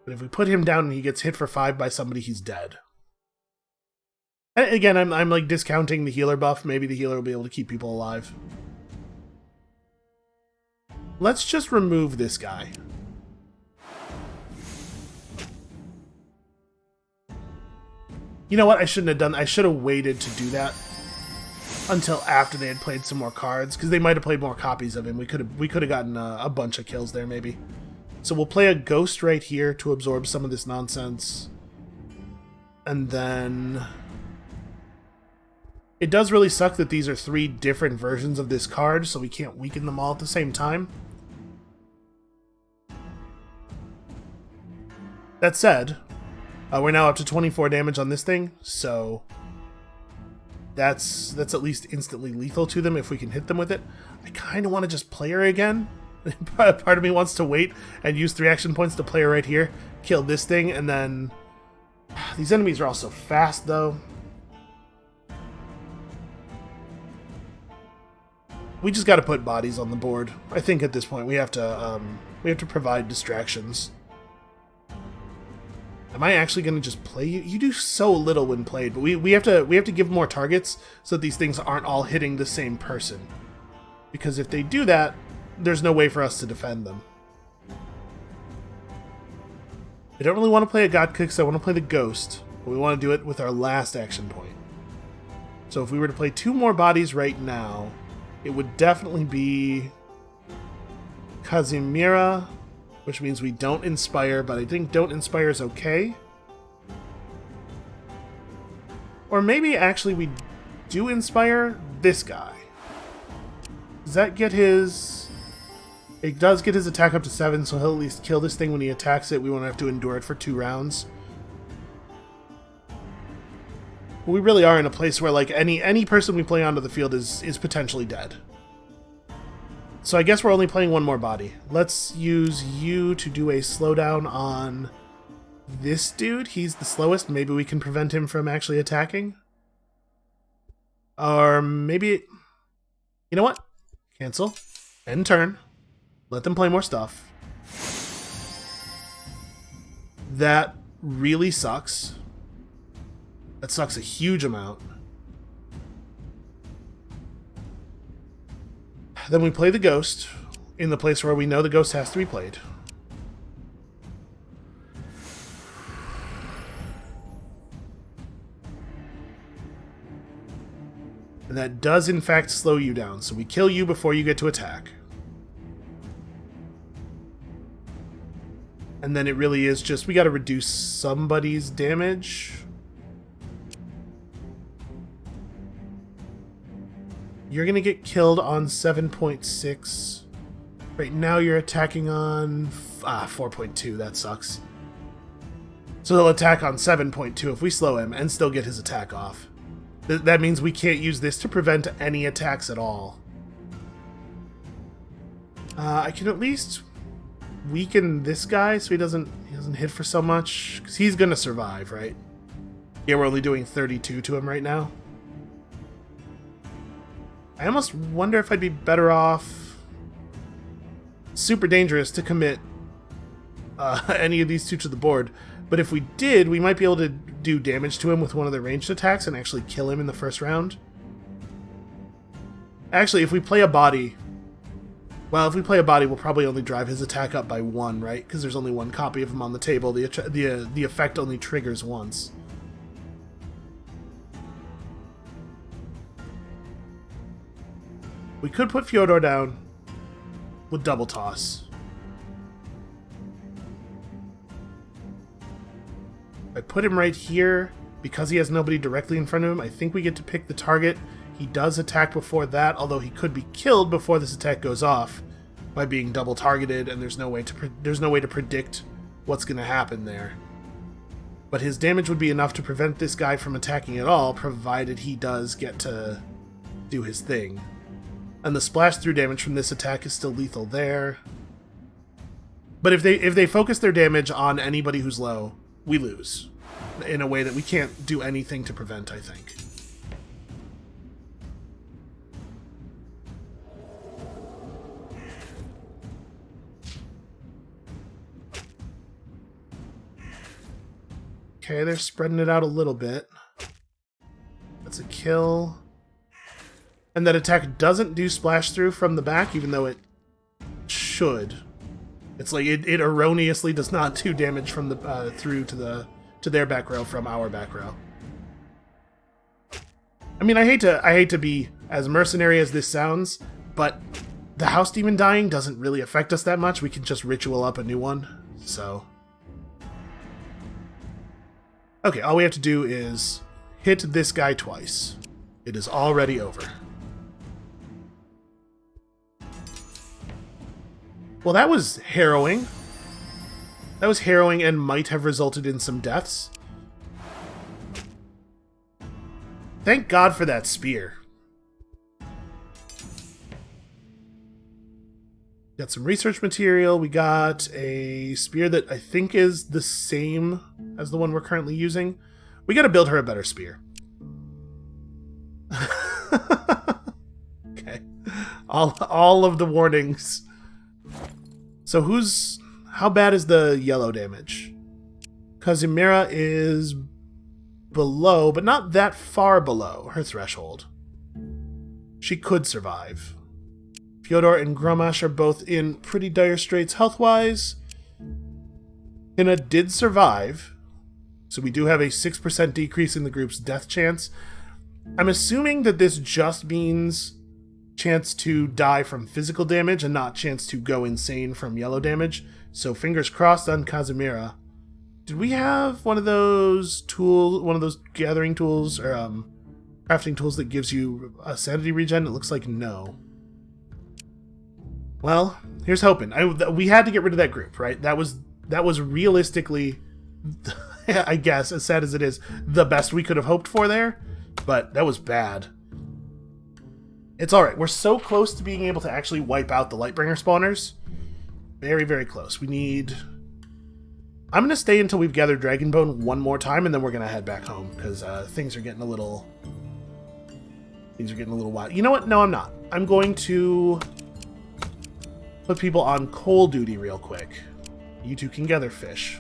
But if we put him down and he gets hit for 5 by somebody, he's dead. And again, I'm like discounting the healer buff. Maybe the healer will be able to keep people alive. Let's just remove this guy. You know what? I shouldn't have done. I should have waited to do that until after they had played some more cards, because they might have played more copies of him. We could have gotten a bunch of kills there, maybe. So we'll play a ghost right here to absorb some of this nonsense, and then it does really suck that these are 3 different versions of this card, so we can't weaken them all at the same time. That said, we're now up to 24 damage on this thing, so that's at least instantly lethal to them if we can hit them with it. I kind of want to just play her again. Part of me wants to wait and use 3 action points to play her right here, kill this thing, and then... These enemies are all so fast, though. We just got to put bodies on the board. I think at this point we have to provide distractions. Am I actually going to just play you? You do so little when played, but we have to give more targets so that these things aren't all hitting the same person. Because if they do that, there's no way for us to defend them. I don't really want to play a God Kick, so I want to play the Ghost, but we want to do it with our last action point. So if we were to play 2 more bodies right now, it would definitely be Kazimira, which means we don't inspire, but I think don't inspire is okay. Or maybe actually we do inspire this guy. Does that get his... It does get his attack up to 7, so he'll at least kill this thing when he attacks it. We won't have to endure it for 2 rounds. We really are in a place where, like, any person we play onto the field is potentially dead. So I guess we're only playing one more body. Let's use you to do a slowdown on this dude. He's the slowest. Maybe we can prevent him from actually attacking. Or maybe... You know what? Cancel. End turn. Let them play more stuff. That really sucks. That sucks a huge amount. Then we play the ghost in the place where we know the ghost has to be played. And that does in fact slow you down, so we kill you before you get to attack. And then it really is just, we gotta reduce somebody's damage. You're gonna get killed on 7.6. Right now you're attacking on 4.2. That sucks. So he'll attack on 7.2 if we slow him and still get his attack off. That means we can't use this to prevent any attacks at all. I can at least weaken this guy so he doesn't hit for so much, because he's gonna survive, right? Yeah, we're only doing 32 to him right now. I almost wonder if I'd be better off... Super dangerous to commit any of these 2 to the board, but if we did, we might be able to do damage to him with one of the ranged attacks and actually kill him in the first round. Actually, if we play a body... Well, if we play a body, we'll probably only drive his attack up by 1, right? Because there's only 1 copy of him on the table. The effect only triggers once. We could put Fyodor down with double toss. I put him right here because he has nobody directly in front of him. I think we get to pick the target. He does attack before that, although he could be killed before this attack goes off by being double targeted, and there's no way to predict what's going to happen there. But his damage would be enough to prevent this guy from attacking at all, provided he does get to do his thing. And the splash through damage from this attack is still lethal there. But if they focus their damage on anybody who's low, we lose in a way that we can't do anything to prevent, I think. Okay, they're spreading it out a little bit. That's a kill. And that attack doesn't do splash through from the back, even though it should. It's like it erroneously does not do damage from the through to their back row from our back row. I mean, I hate to be as mercenary as this sounds, but the house demon dying doesn't really affect us that much. We can just ritual up a new one. So okay, all we have to do is hit this guy twice. It is already over. Well, that was harrowing. That was harrowing and might have resulted in some deaths. Thank God for that spear. Got some research material. We got a spear that I think is the same as the one we're currently using. We gotta build her a better spear. Okay. All of the warnings. So how bad is the yellow damage? Kazimira is below, but not that far below her threshold. She could survive. Fyodor and Gromash are both in pretty dire straits health-wise. Hina did survive, so we do have a 6% decrease in the group's death chance. I'm assuming that this just means chance to die from physical damage and not chance to go insane from yellow damage. So fingers crossed on Kazimira. Did we have one of those gathering tools, or Crafting tools that gives you a sanity regen? It looks like no. Well, here's hoping. We had to get rid of that group, right? That was realistically, I guess, as sad as it is, the best we could have hoped for there. But that was bad. It's alright. We're so close to being able to actually wipe out the Lightbringer spawners. Very, very close. We need... I'm going to stay until we've gathered Dragonbone one more time, and then we're going to head back home, because things are getting a little... Things are getting a little wild. You know what? No, I'm not. I'm going to put people on coal duty real quick. You two can gather fish.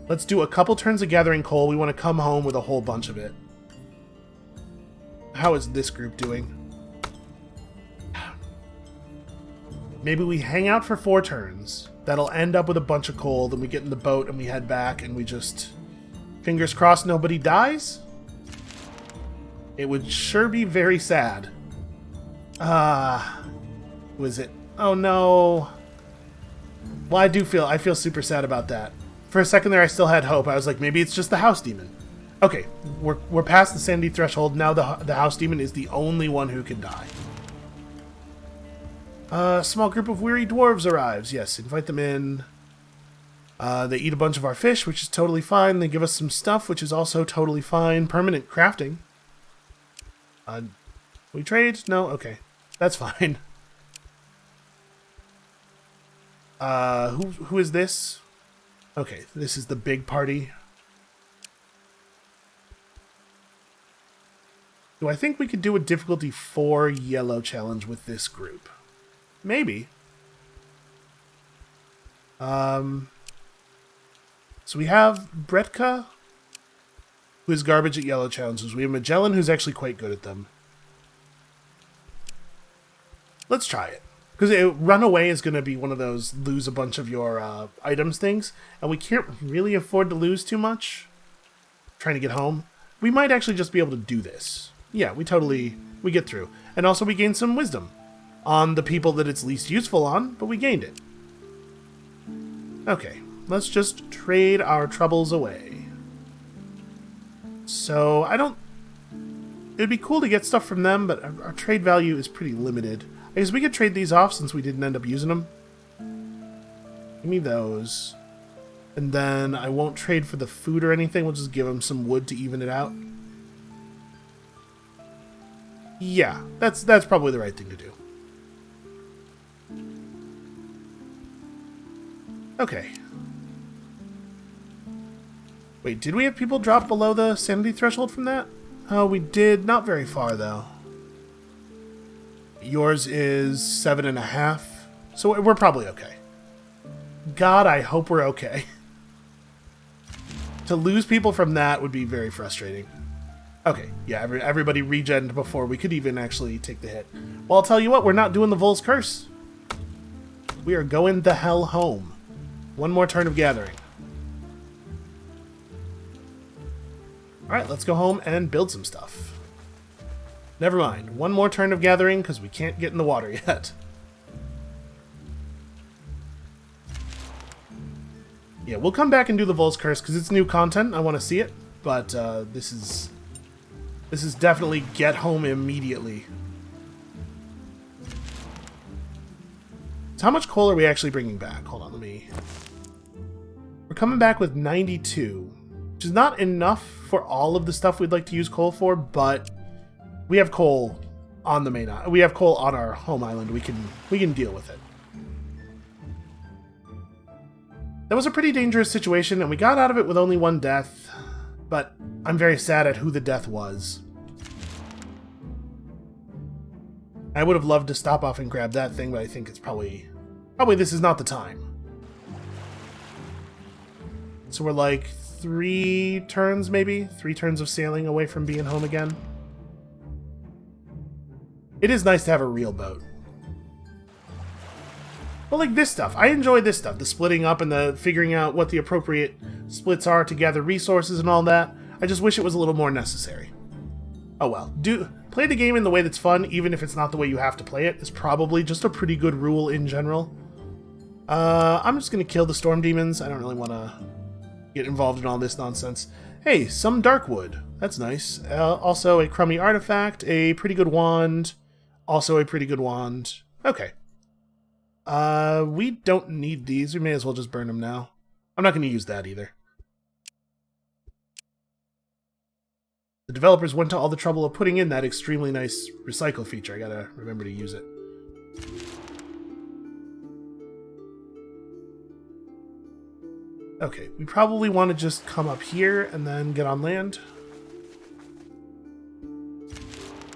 Let's do a couple turns of gathering coal. We want to come home with a whole bunch of it. How is this group doing? Maybe we hang out for 4 turns. That'll end up with a bunch of coal. Then we get in the boat and we head back and we just... Fingers crossed nobody dies? It would sure be very sad. Was it? Oh no. Well, I feel super sad about that. For a second there, I still had hope. I was like, maybe it's just the house demon. Okay, we're past the sanity threshold. Now the house demon is the only one who can die. A small group of weary dwarves arrives. Yes, invite them in. They eat a bunch of our fish, which is totally fine. They give us some stuff, which is also totally fine. Permanent crafting. We trade? No? Okay. That's fine. Who is this? Okay, this is the big party. Do I think we could do a difficulty 4 yellow challenge with this group? Maybe. So we have Bretka, who is garbage at yellow challenges. We have Magellan, who's actually quite good at them. Let's try it. Because Runaway is going to be one of those lose a bunch of your items things, and we can't really afford to lose too much trying to get home. We might actually just be able to do this. Yeah, we get through. And also we gain some wisdom on the people that it's least useful on, but we gained it. Okay, let's just trade our troubles away. So, it'd be cool to get stuff from them, but our trade value is pretty limited. I guess we could trade these off since we didn't end up using them. Give me those. And then I won't trade for the food or anything. We'll just give them some wood to even it out. Yeah, that's probably the right thing to do. Okay. Wait, did we have people drop below the sanity threshold from that? Oh, we did. Not very far, though. Yours is 7.5. So we're probably okay. God, I hope we're okay. To lose people from that would be very frustrating. Okay, yeah, everybody regened before we could even actually take the hit. Well, I'll tell you what, we're not doing the Vol's Curse. We are going the hell home. One more turn of gathering. Alright, let's go home and build some stuff. Never mind. One more turn of gathering, because we can't get in the water yet. Yeah, we'll come back and do the Vol's Curse, because it's new content. I want to see it. But this is definitely get home immediately. So how much coal are we actually bringing back? Hold on, let me... We're coming back with 92, which is not enough for all of the stuff we'd like to use coal for, but we have coal on the main island. We have coal on our home island. We can deal with it. That was a pretty dangerous situation, and we got out of it with only 1 death, but I'm very sad at who the death was. I would have loved to stop off and grab that thing, but I think it's probably this is not the time. So we're like 3 turns, maybe? 3 turns of sailing away from being home again. It is nice to have a real boat. Well, like this stuff. I enjoy this stuff. The splitting up and the figuring out what the appropriate splits are to gather resources and all that. I just wish it was a little more necessary. Oh well. Play the game in the way that's fun, even if it's not the way you have to play it, is probably just a pretty good rule in general. I'm just going to kill the storm demons. I don't really want to get involved in all this nonsense. Hey, some dark wood. That's nice. Also a crummy artifact, a pretty good wand, also a pretty good wand. Okay. We don't need these. We may as well just burn them now. I'm not going to use that either. The developers went to all the trouble of putting in that extremely nice recycle feature. I gotta remember to use it. Okay, we probably want to just come up here and then get on land.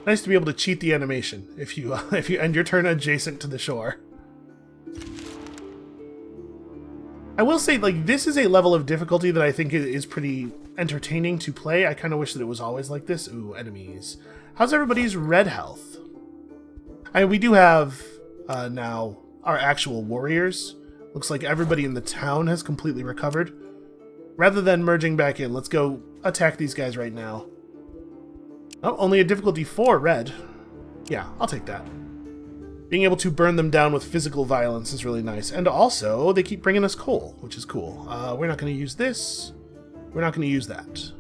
Nice to be able to cheat the animation if you end your turn adjacent to the shore. I will say, like, this is a level of difficulty that I think is pretty entertaining to play. I kind of wish that it was always like this. Ooh, enemies. How's everybody's red health? We do have now our actual warriors. Looks like everybody in the town has completely recovered. Rather than merging back in, let's go attack these guys right now. Oh, only a difficulty 4 red. Yeah, I'll take that. Being able to burn them down with physical violence is really nice. And also, they keep bringing us coal, which is cool. We're not going to use this. We're not going to use that.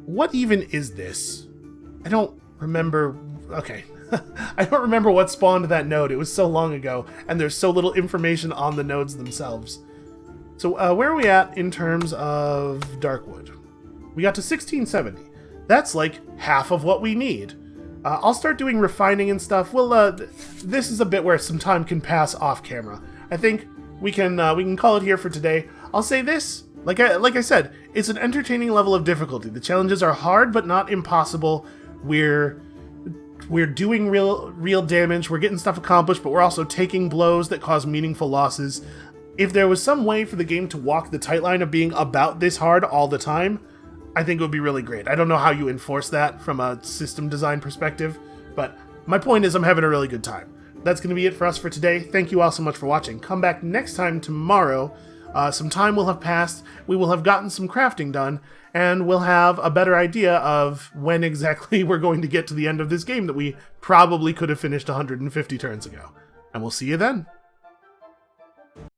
What even is this? I don't remember... Okay. I don't remember what spawned that node. It was so long ago, and there's so little information on the nodes themselves. So, where are we at in terms of Darkwood? We got to 1670. That's like half of what we need. I'll start doing refining and stuff. Well, this is a bit where some time can pass off camera. I think we can call it here for today. I'll say this, like I said, it's an entertaining level of difficulty. The challenges are hard, but not impossible. We're doing real damage. We're getting stuff accomplished, but we're also taking blows that cause meaningful losses. If there was some way for the game to walk the tight line of being about this hard all the time, I think it would be really great. I don't know how you enforce that from a system design perspective, but my point is I'm having a really good time. That's going to be it for us for today. Thank you all so much for watching. Come back next time tomorrow. Some time will have passed, we will have gotten some crafting done, and we'll have a better idea of when exactly we're going to get to the end of this game that we probably could have finished 150 turns ago. And we'll see you then.